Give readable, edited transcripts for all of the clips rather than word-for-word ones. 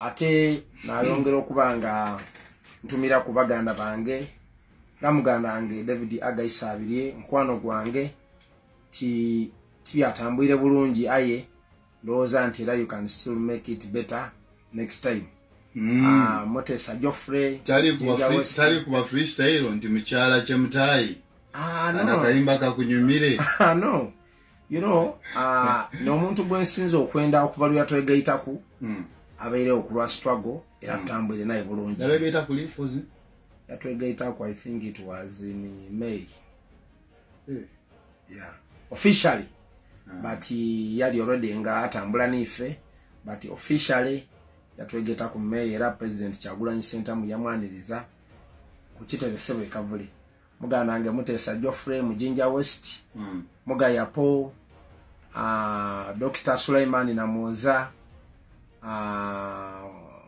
ate nayongera okubanga ntumira ku baganda bange namuganda wange David Agaisabirye mkwano gwange tibyatambwire bulungi aye ndowooza nti era you can still make it better next time. Motesa Geoffrey tali kuba freestyle ndi mchala chemtai anakaimba kakunyumire no you know no muntu gwensinzo okwenda okuvaluya twegaita ku abaire okulwa struggle era tambwire naye bulungi twegaita ku lifozi ya twegaita ku I think it was in May yeah officially but yali already nga atambula nife but officially yatwegeta ku May era president Kyagulanyi Ssentamu yamwaniriza ku kitebe sebe kavuli muganda wange Mutesa Geoffrey Mujinja West Mugaya Paul Dr. Sulaiman Namuoza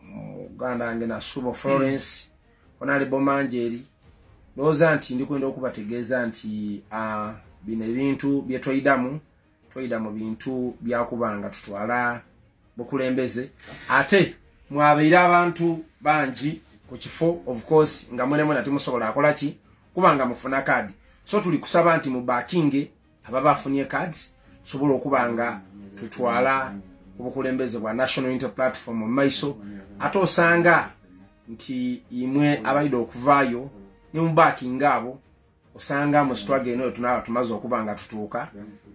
muganda wange na Subo Florence onali Bomanjeri doza nti ndikwenda okubategeeza nti bino ebintu bye twayidamu bintu byakubanga tutwala bukulembeze ate mwabeera abantu banji ku kifo of course nga mwene mwena timusobola akola ki kubanga mufuna card so tuli kusaba nti mu backing ababa afunye cards sobola okubanga tutwala obukulembeze bwa National Unity Platform mu maiso ate osanga nti imwe abayido okuvaayo ne mu backing abo osanga mu struggle eno tunaba tumaze okubanga tutuuka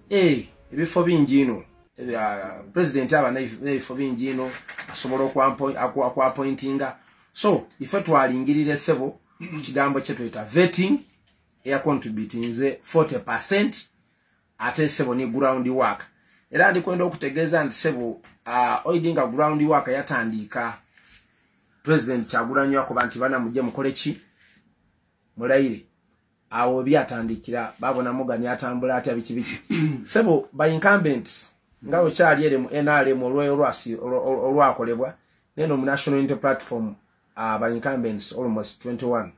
ebifo bingi ino president aba nebifo bingi ino asobola okwa appointinga so ife twalingirire sebo ku kigambo kye twita vetting eya contributinze 40% ate sebo ni ground work era ndikwenda okutegeeza nti sebo oidinga ground work yatandika president Kyagulanyi yakoba nti bana mujje mukole ki mulaire awo byatandikira babona mugani atambula ati abikibiki sebo by incumbents ngawo kyali ere mu NRM olwakolebwa neno mu National Unity Platform by incumbents almost 21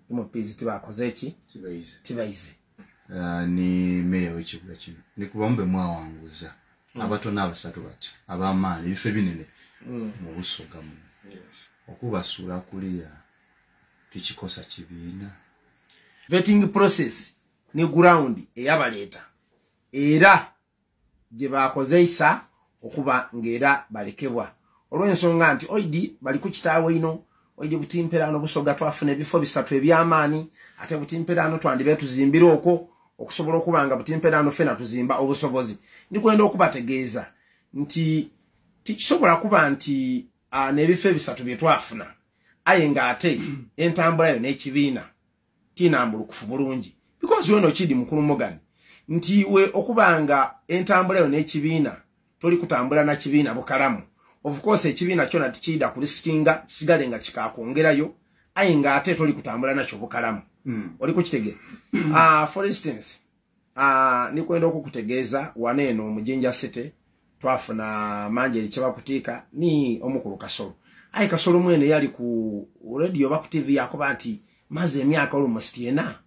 imo piziti bakoze ki tibaize ni meya w'ekibuga kino ni kubambe mwawanguza abatona abasatu bati abamaani bife binene mu busoga mu okubasula kuliya tikikosa kibiina vetting process ni ground eyabaleta era je bakozeisa okuba ngera balekebwa olw'ensonga nti oidi bali ku kitaawe ino oidi butimperano busoga twafuna ebifo bisatu ebyamaani ate butimperano twandibe tuzimbira okwo okusobola okubanga butimperano fena tuzimba obusobozi ndikwenda okubategeeza nti tikisobola kuba nti n'ebifo ebisatu bye twafuna aye nga ate entambula yo n'ekibiina tinambulukufu bulungi because weno kidi mukulu mogani nti we okubanga entambula yo n'ekibiina toli kutambula na kibiina bukalamu of course ekibiina kyona tikida kuliskinga sigale nga kikakongerayo aye nga ate toli kutambula nakyo bukalamu oli kukitegera for instance nikwenda okukutegeeza waneeno Mujinja City twafuna Manjeri Kyebakutika ni omukulu Kasolo aye Kasolo mwene yali ku radio baku TV yakoba nti maze emyaka almost ena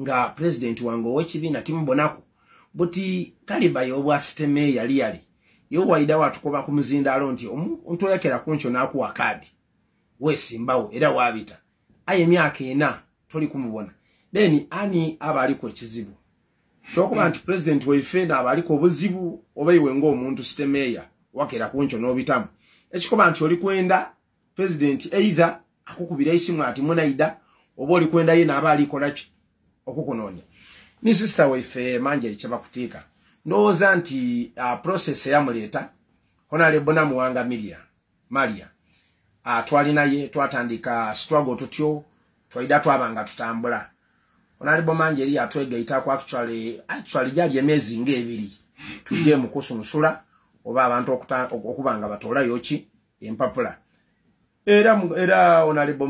nga president wango w'ekibiina timbonako buti kaliba yobwa siteme yali yo waida watu koba kumuzindalo nti omuntu yakera kuncho nakuwa kadi wesimbawo era wabita aye emyaka ena toli kumubona then ani abali ko ekizibu kyokuba nti president weifena abali ko obuzibu obayiwe ngo omuntu sitemeya wakera kuncho nobitamu ekikoba nti oli kwenda president either akukubira isimu ati munaida oba oli kwenda yena abali kolaki okukunonya ni sister weife Manjeri Kyebakutika ndowooza nti process yamuleta Honorable Namuwanga Maria twali naye twatandika struggle tutyo twaida twabanga tutambula Honorable Manjeri atwegaita ku actually jali emyezi ng'ebiri tujje mu kusunsula oba abantu okubanga batola yoki empapula era Honorable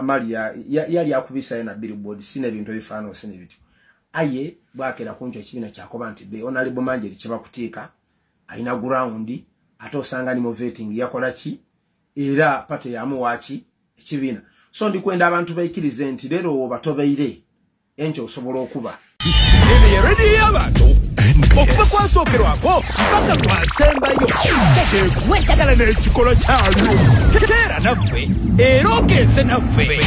Maria yali akubisa na billboard sine ebintu ebifano sine bityo aye bwakera kunjo ekibiina kyakoba nti be Honorable Manjeri Kyebakutika alina ground ate osanga ni vetting yakola ki era pate yamuwaaki ekibiina so ndikwenda abantu baikirize nti lero batobeire encho osobola okuba okuva kwasookerwako mpaka kwasembayo tegeegwe eddagala n'ekikolo kyalyo tegeera naffe era okeese naffe